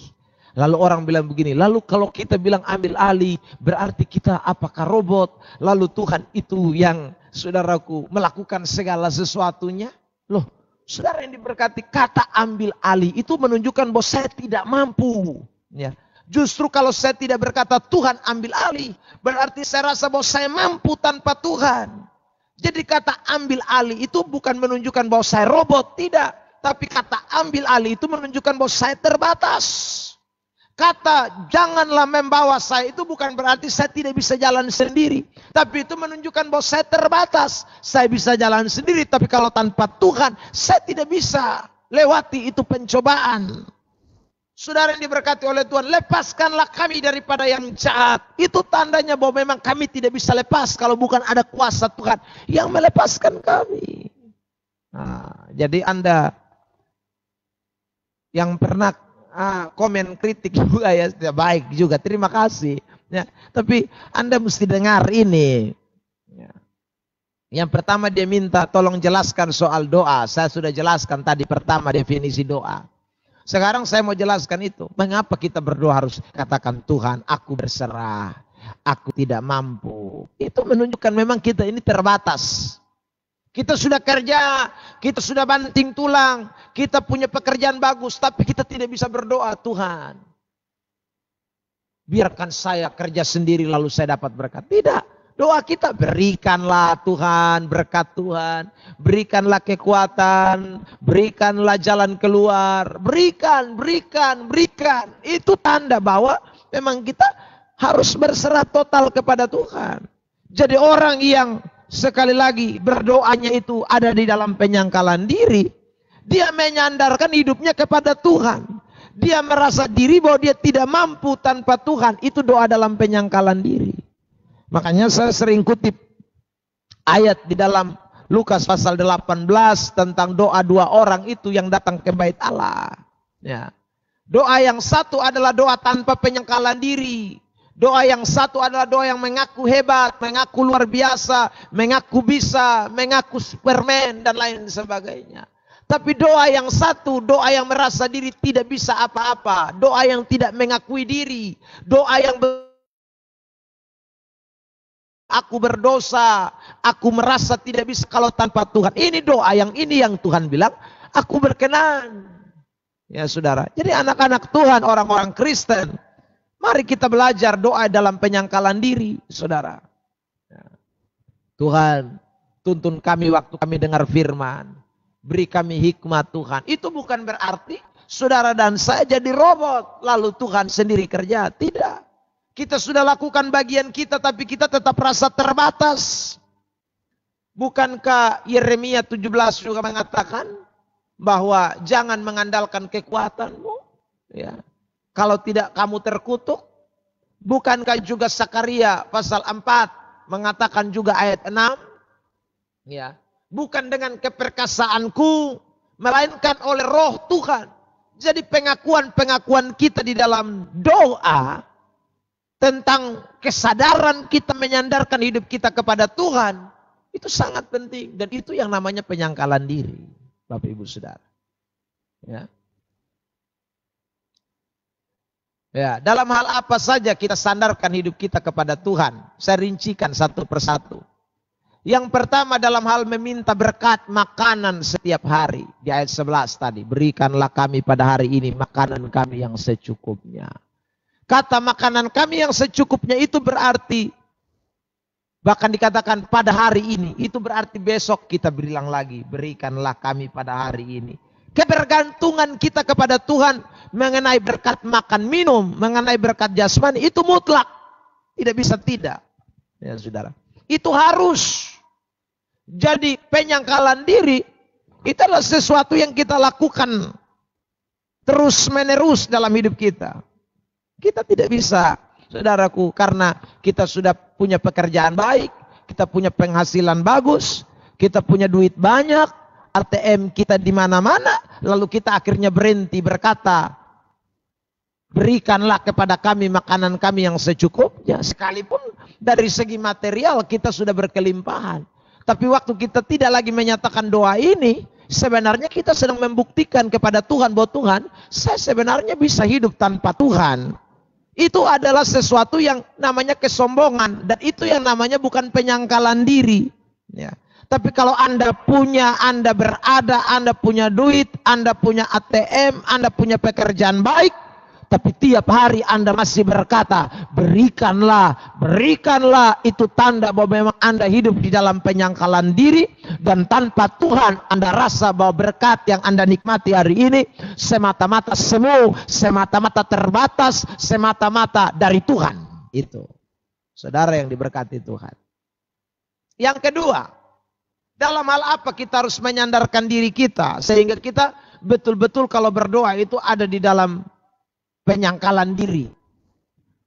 Lalu orang bilang begini, lalu kalau kita bilang ambil alih, berarti kita apakah robot? Lalu Tuhan itu yang, saudaraku, melakukan segala sesuatunya? Loh, saudara yang diberkati, kata ambil alih itu menunjukkan bahwa saya tidak mampu. Ya. Justru kalau saya tidak berkata Tuhan ambil alih, berarti saya rasa bahwa saya mampu tanpa Tuhan. Jadi kata ambil alih itu bukan menunjukkan bahwa saya robot, tidak. Tapi kata ambil alih itu menunjukkan bahwa saya terbatas. Kata janganlah membawa saya itu bukan berarti saya tidak bisa jalan sendiri. Tapi itu menunjukkan bahwa saya terbatas. Saya bisa jalan sendiri, tapi kalau tanpa Tuhan, saya tidak bisa lewati itu pencobaan. Saudara yang diberkati oleh Tuhan, lepaskanlah kami daripada yang jahat. Itu tandanya bahwa memang kami tidak bisa lepas kalau bukan ada kuasa Tuhan yang melepaskan kami. Nah, jadi Anda yang pernah komen kritik juga ya, baik juga, terima kasih. Ya, tapi Anda mesti dengar ini. Ya. Yang pertama dia minta tolong jelaskan soal doa. Saya sudah jelaskan tadi pertama definisi doa. Sekarang saya mau jelaskan itu. Mengapa kita berdoa harus katakan Tuhan, aku berserah, aku tidak mampu. Itu menunjukkan memang kita ini terbatas. Kita sudah kerja, kita sudah banting tulang, kita punya pekerjaan bagus, tapi kita tidak bisa berdoa Tuhan. biarkan saya kerja sendiri lalu saya dapat berkat. Tidak. Doa kita, berikanlah Tuhan, berkat Tuhan. Berikanlah kekuatan, berikanlah jalan keluar. Berikan. Itu tanda bahwa memang kita harus berserah total kepada Tuhan. Jadi orang yang sekali lagi berdoanya itu ada di dalam penyangkalan diri, dia menyandarkan hidupnya kepada Tuhan. Dia merasa diri bahwa dia tidak mampu tanpa Tuhan. Itu doa dalam penyangkalan diri. Makanya saya sering kutip ayat di dalam Lukas pasal 18 tentang doa dua orang itu yang datang ke bait Allah. Ya. Doa yang satu adalah doa tanpa penyangkalan diri. Doa yang satu adalah doa yang mengaku hebat, mengaku luar biasa, mengaku bisa, mengaku Superman dan lain sebagainya. Tapi doa yang satu, doa yang merasa diri tidak bisa apa-apa. Doa yang tidak mengakui diri. Doa yang aku berdosa, aku merasa tidak bisa kalau tanpa Tuhan. Ini doa yang Tuhan bilang, aku berkenan. Ya saudara, jadi anak-anak Tuhan, orang-orang Kristen, mari kita belajar doa dalam penyangkalan diri, saudara. Tuhan, tuntun kami waktu kami dengar firman. Beri kami hikmat Tuhan. Itu bukan berarti saudara dan saya jadi robot, lalu Tuhan sendiri kerja. Tidak. Kita sudah lakukan bagian kita, tapi kita tetap rasa terbatas. Bukankah Yeremia 17 juga mengatakan bahwa jangan mengandalkan kekuatanmu? Ya. Kalau tidak kamu terkutuk. Bukankah juga Sakaria pasal 4 mengatakan juga ayat 6? Ya. Bukan dengan keperkasaanku, melainkan oleh roh Tuhan. Jadi pengakuan-pengakuan kita di dalam doa tentang kesadaran kita menyandarkan hidup kita kepada Tuhan, itu sangat penting. Dan itu yang namanya penyangkalan diri, Bapak Ibu Saudara. Ya. Ya, dalam hal apa saja kita sandarkan hidup kita kepada Tuhan. Saya rincikan satu persatu. Yang pertama dalam hal meminta berkat makanan setiap hari. Di ayat 11 tadi. Berikanlah kami pada hari ini makanan kami yang secukupnya. Kata makanan kami yang secukupnya itu berarti. Bahkan dikatakan pada hari ini. Itu berarti besok kita bilang lagi. Berikanlah kami pada hari ini. Kebergantungan kita kepada Tuhan. Mengenai berkat makan minum. Mengenai berkat jasmani. Itu mutlak. Tidak bisa tidak. Ya saudara. Itu harus. Jadi penyangkalan diri itu adalah sesuatu yang kita lakukan terus menerus dalam hidup kita. Kita tidak bisa, saudaraku, karena kita sudah punya pekerjaan baik, kita punya penghasilan bagus, kita punya duit banyak, ATM kita di mana-mana, lalu kita akhirnya berhenti berkata, berikanlah kepada kami makanan kami yang secukupnya. Sekalipun dari segi material kita sudah berkelimpahan. Tapi waktu kita tidak lagi menyatakan doa ini, sebenarnya kita sedang membuktikan kepada Tuhan bahwa Tuhan, saya sebenarnya bisa hidup tanpa Tuhan. Itu adalah sesuatu yang namanya kesombongan. Dan itu yang namanya bukan penyangkalan diri. Ya. Tapi kalau Anda punya, Anda berada, Anda punya duit, Anda punya ATM, Anda punya pekerjaan baik, tapi tiap hari Anda masih berkata, berikanlah, berikanlah. Itu tanda bahwa memang Anda hidup di dalam penyangkalan diri. Dan tanpa Tuhan Anda rasa bahwa berkat yang Anda nikmati hari ini semata-mata semu, semata-mata terbatas, semata-mata dari Tuhan. Itu. Saudara yang diberkati Tuhan. Yang kedua, dalam hal apa kita harus menyandarkan diri kita. Sehingga kita betul-betul kalau berdoa itu ada di dalam penyangkalan diri.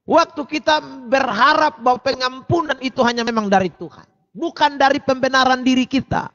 Waktu kita berharap bahwa pengampunan itu hanya memang dari Tuhan. Bukan dari pembenaran diri kita.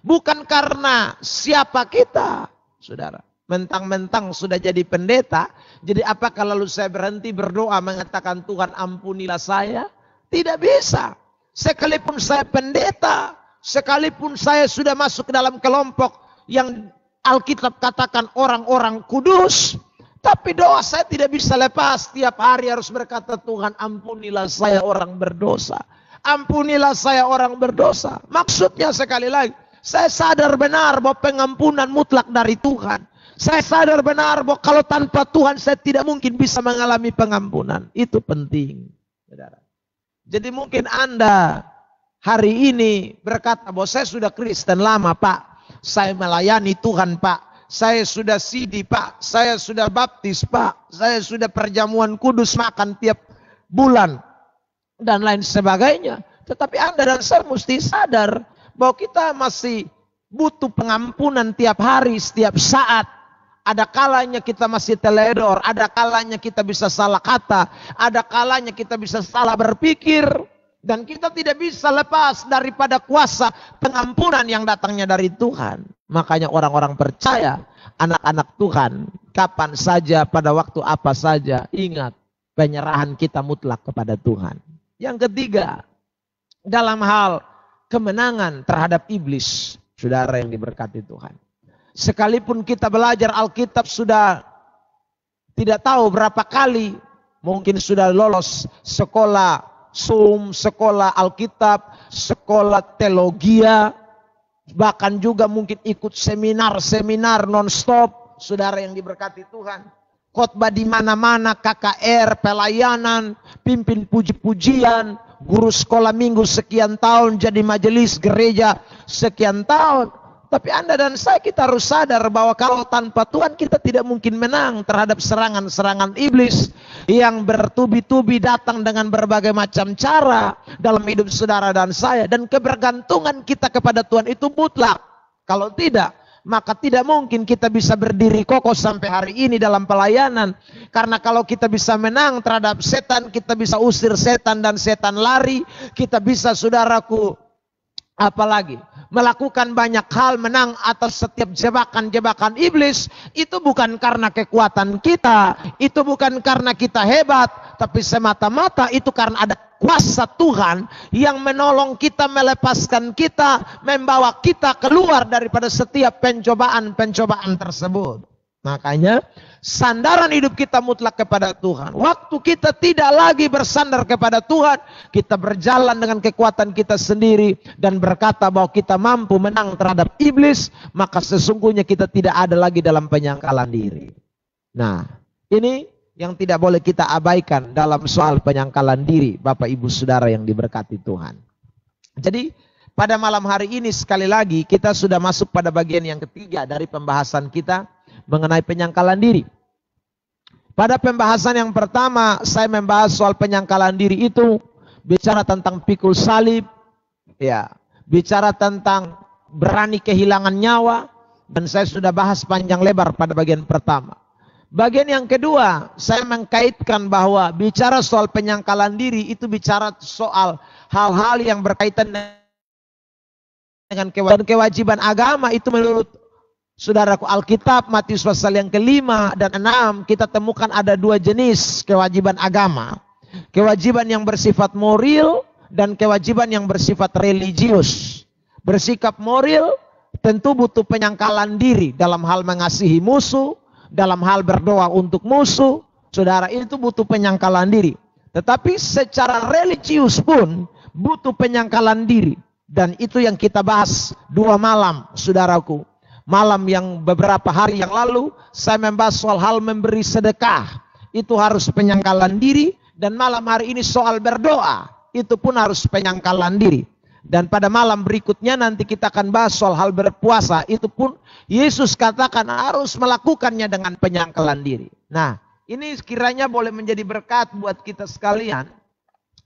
Bukan karena siapa kita. Saudara. Mentang-mentang sudah jadi pendeta. Jadi apakah lalu saya berhenti berdoa mengatakan Tuhan ampunilah saya? Tidak bisa. Sekalipun saya pendeta. Sekalipun saya sudah masuk ke dalam kelompok yang Alkitab katakan orang-orang kudus. Tapi doa saya tidak bisa lepas. Tiap hari harus berkata, Tuhan ampunilah saya orang berdosa. Ampunilah saya orang berdosa. Maksudnya sekali lagi, Saya sadar benar bahwa pengampunan mutlak dari Tuhan. Saya sadar benar bahwa kalau tanpa Tuhan saya tidak mungkin bisa mengalami pengampunan. Itu penting, saudara. Jadi mungkin Anda hari ini berkata bahwa saya sudah Kristen lama, Pak. Saya melayani Tuhan, Pak. Saya sudah sidi, Pak. Saya sudah baptis, Pak. Saya sudah perjamuan kudus makan tiap bulan. Dan lain sebagainya. Tetapi Anda dan saya mesti sadar bahwa kita masih butuh pengampunan tiap hari, setiap saat. Ada kalanya kita masih teledor, ada kalanya kita bisa salah kata, ada kalanya kita bisa salah berpikir. Dan kita tidak bisa lepas daripada kuasa pengampunan yang datangnya dari Tuhan. Makanya orang-orang percaya, anak-anak Tuhan, kapan saja, pada waktu apa saja, ingat penyerahan kita mutlak kepada Tuhan. Yang ketiga, dalam hal kemenangan terhadap iblis, saudara yang diberkati Tuhan. Sekalipun kita belajar Alkitab sudah tidak tahu berapa kali, mungkin sudah lolos sekolah Zoom, sekolah Alkitab, sekolah teologia, bahkan juga mungkin ikut seminar-seminar non-stop, saudara yang diberkati Tuhan. Khotbah di mana-mana, KKR, pelayanan, pimpin puji-pujian, guru sekolah minggu sekian tahun, jadi majelis gereja sekian tahun. Tapi Anda dan saya kita harus sadar bahwa kalau tanpa Tuhan kita tidak mungkin menang terhadap serangan-serangan iblis yang bertubi-tubi datang dengan berbagai macam cara dalam hidup saudara dan saya. Dan kebergantungan kita kepada Tuhan itu mutlak. Kalau tidak, maka tidak mungkin kita bisa berdiri kokoh sampai hari ini dalam pelayanan. Karena kalau kita bisa menang terhadap setan, kita bisa usir setan dan setan lari. Kita bisa, saudaraku, apalagi melakukan banyak hal, menang atas setiap jebakan-jebakan iblis. Itu bukan karena kekuatan kita, itu bukan karena kita hebat, tapi semata-mata itu karena ada kuasa Tuhan yang menolong kita, melepaskan kita, membawa kita keluar daripada setiap pencobaan-pencobaan tersebut. Makanya sandaran hidup kita mutlak kepada Tuhan. Waktu kita tidak lagi bersandar kepada Tuhan, kita berjalan dengan kekuatan kita sendiri dan berkata bahwa kita mampu menang terhadap iblis, maka sesungguhnya kita tidak ada lagi dalam penyangkalan diri. Nah, ini yang tidak boleh kita abaikan dalam soal penyangkalan diri, Bapak Ibu Saudara yang diberkati Tuhan. Jadi pada malam hari ini sekali lagi kita sudah masuk pada bagian yang ketiga dari pembahasan kita mengenai penyangkalan diri. Pada pembahasan yang pertama saya membahas soal penyangkalan diri itu bicara tentang pikul salib, ya, bicara tentang berani kehilangan nyawa, dan saya sudah bahas panjang lebar pada bagian pertama. Bagian yang kedua saya mengkaitkan bahwa bicara soal penyangkalan diri itu bicara soal hal-hal yang berkaitan dengan kewajiban agama. Itu menurut saudaraku Alkitab, Matius pasal yang ke-5 dan 6, kita temukan ada dua jenis kewajiban agama. Kewajiban yang bersifat moral dan kewajiban yang bersifat religius. Bersikap moral tentu butuh penyangkalan diri dalam hal mengasihi musuh, dalam hal berdoa untuk musuh. Saudara, itu butuh penyangkalan diri. Tetapi secara religius pun butuh penyangkalan diri. Dan itu yang kita bahas 2 malam, saudaraku. Malam yang beberapa hari yang lalu saya membahas soal hal memberi sedekah, itu harus penyangkalan diri. Dan malam hari ini soal berdoa, itu pun harus penyangkalan diri. Dan pada malam berikutnya nanti kita akan bahas soal hal berpuasa, itu pun Yesus katakan harus melakukannya dengan penyangkalan diri. Nah, ini kiranya boleh menjadi berkat buat kita sekalian,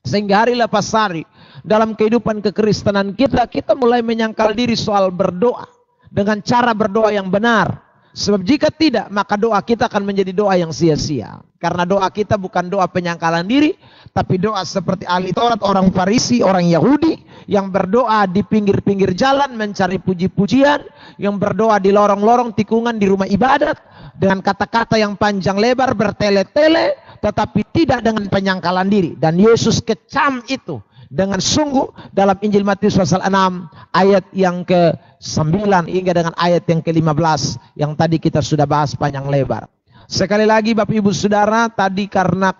sehingga hari lepas hari dalam kehidupan kekristenan kita mulai menyangkal diri soal berdoa dengan cara berdoa yang benar. Sebab jika tidak, maka doa kita akan menjadi doa yang sia-sia. Karena doa kita bukan doa penyangkalan diri, tapi doa seperti ahli Taurat, orang Farisi, orang Yahudi, yang berdoa di pinggir-pinggir jalan mencari puji-pujian, yang berdoa di lorong-lorong tikungan di rumah ibadat, dengan kata-kata yang panjang lebar, bertele-tele, tetapi tidak dengan penyangkalan diri. Dan Yesus kecam itu dengan sungguh dalam Injil Matius pasal 6 ayat yang ke-9 hingga dengan ayat yang ke-15 yang tadi kita sudah bahas panjang lebar. Sekali lagi Bapak Ibu Saudara, tadi karena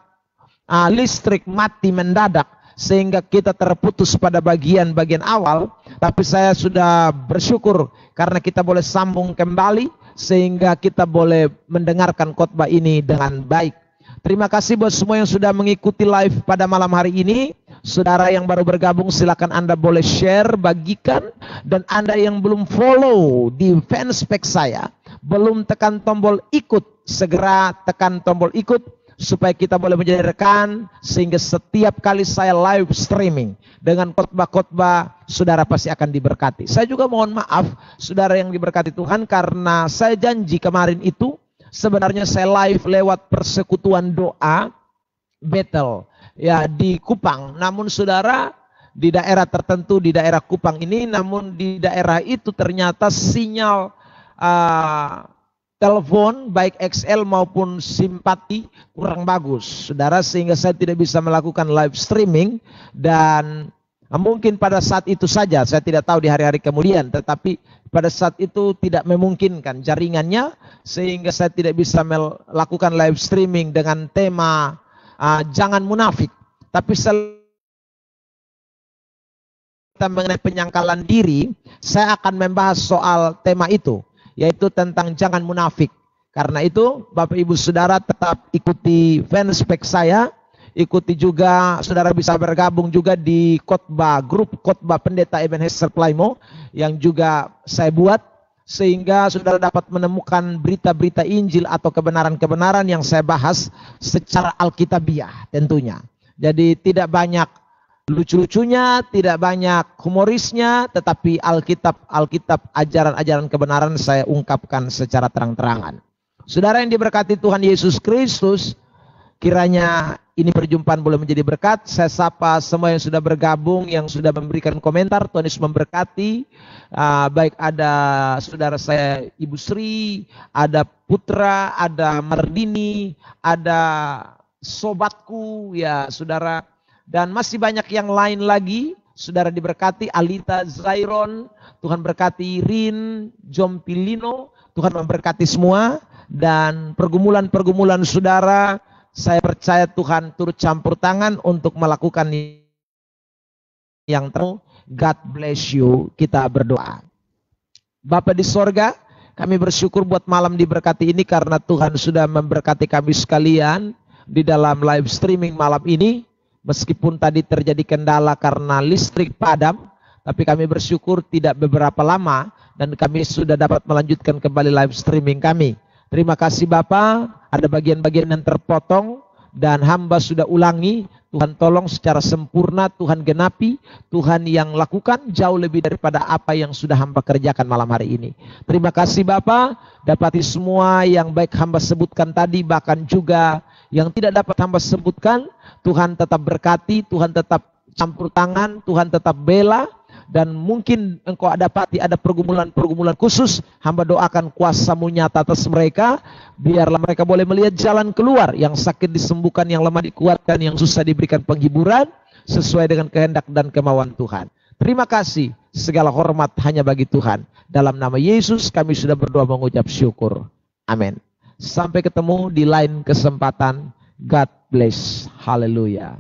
listrik mati mendadak, sehingga kita terputus pada bagian-bagian awal. Tapi saya sudah bersyukur karena kita boleh sambung kembali sehingga kita boleh mendengarkan khotbah ini dengan baik. Terima kasih buat semua yang sudah mengikuti live pada malam hari ini. Saudara yang baru bergabung, silakan Anda boleh share, bagikan. Dan Anda yang belum follow di fanspage saya, belum tekan tombol ikut, segera tekan tombol ikut supaya kita boleh menjadi rekan, sehingga setiap kali saya live streaming dengan khotbah-khotbah, saudara pasti akan diberkati. Saya juga mohon maaf saudara yang diberkati Tuhan, karena saya janji kemarin itu sebenarnya saya live lewat persekutuan doa Bethel ya di Kupang. Namun saudara, di daerah tertentu di daerah Kupang ini, namun di daerah itu ternyata sinyal telepon baik XL maupun Simpati kurang bagus, saudara, sehingga saya tidak bisa melakukan live streaming. Dan mungkin pada saat itu saja, saya tidak tahu di hari-hari kemudian, tetapi pada saat itu tidak memungkinkan jaringannya, sehingga saya tidak bisa melakukan live streaming dengan tema jangan munafik. Tapi mengenai penyangkalan diri, saya akan membahas soal tema itu, yaitu tentang jangan munafik. Karena itu Bapak Ibu Saudara tetap ikuti fanspage saya, ikuti juga, saudara bisa bergabung juga di khotbah, grup khotbah Pendeta Ebenezer Plaimo yang juga saya buat, sehingga saudara dapat menemukan berita-berita Injil atau kebenaran-kebenaran yang saya bahas secara alkitabiah tentunya. Jadi tidak banyak lucu-lucunya, tidak banyak humorisnya, tetapi Alkitab, ajaran-ajaran kebenaran saya ungkapkan secara terang-terangan. Saudara yang diberkati Tuhan Yesus Kristus, kiranya ini perjumpaan boleh menjadi berkat. Saya sapa semua yang sudah bergabung, yang sudah memberikan komentar. Tuhan Yesus memberkati. Baik ada saudara saya Ibu Sri, ada Putra, ada Mardini, ada sobatku ya saudara, dan masih banyak yang lain lagi. Saudara diberkati, Alita Zairon, Tuhan berkati Rin, Jompilino, Tuhan memberkati semua. Dan pergumulan-pergumulan saudara, saya percaya Tuhan turut campur tangan untuk melakukan yang terbaik. God bless you. Kita berdoa. Bapa di sorga, kami bersyukur buat malam diberkati ini, karena Tuhan sudah memberkati kami sekalian di dalam live streaming malam ini. Meskipun tadi terjadi kendala karena listrik padam, tapi kami bersyukur tidak beberapa lama dan kami sudah dapat melanjutkan kembali live streaming kami. Terima kasih Bapa, ada bagian-bagian yang terpotong dan hamba sudah ulangi. Tuhan tolong secara sempurna, Tuhan genapi, Tuhan yang lakukan jauh lebih daripada apa yang sudah hamba kerjakan malam hari ini. Terima kasih Bapa, dapati semua yang baik hamba sebutkan tadi, bahkan juga yang tidak dapat hamba sebutkan. Tuhan tetap berkati, Tuhan tetap campur tangan, Tuhan tetap bela. Dan mungkin engkau dapati ada pergumulan-pergumulan khusus, hamba doakan kuasa-Mu nyata atas mereka, biarlah mereka boleh melihat jalan keluar, yang sakit disembuhkan, yang lemah dikuatkan, yang susah diberikan penghiburan, sesuai dengan kehendak dan kemauan Tuhan. Terima kasih, segala hormat hanya bagi Tuhan. Dalam nama Yesus kami sudah berdoa mengucap syukur. Amin. Sampai ketemu di lain kesempatan. God bless. Haleluya.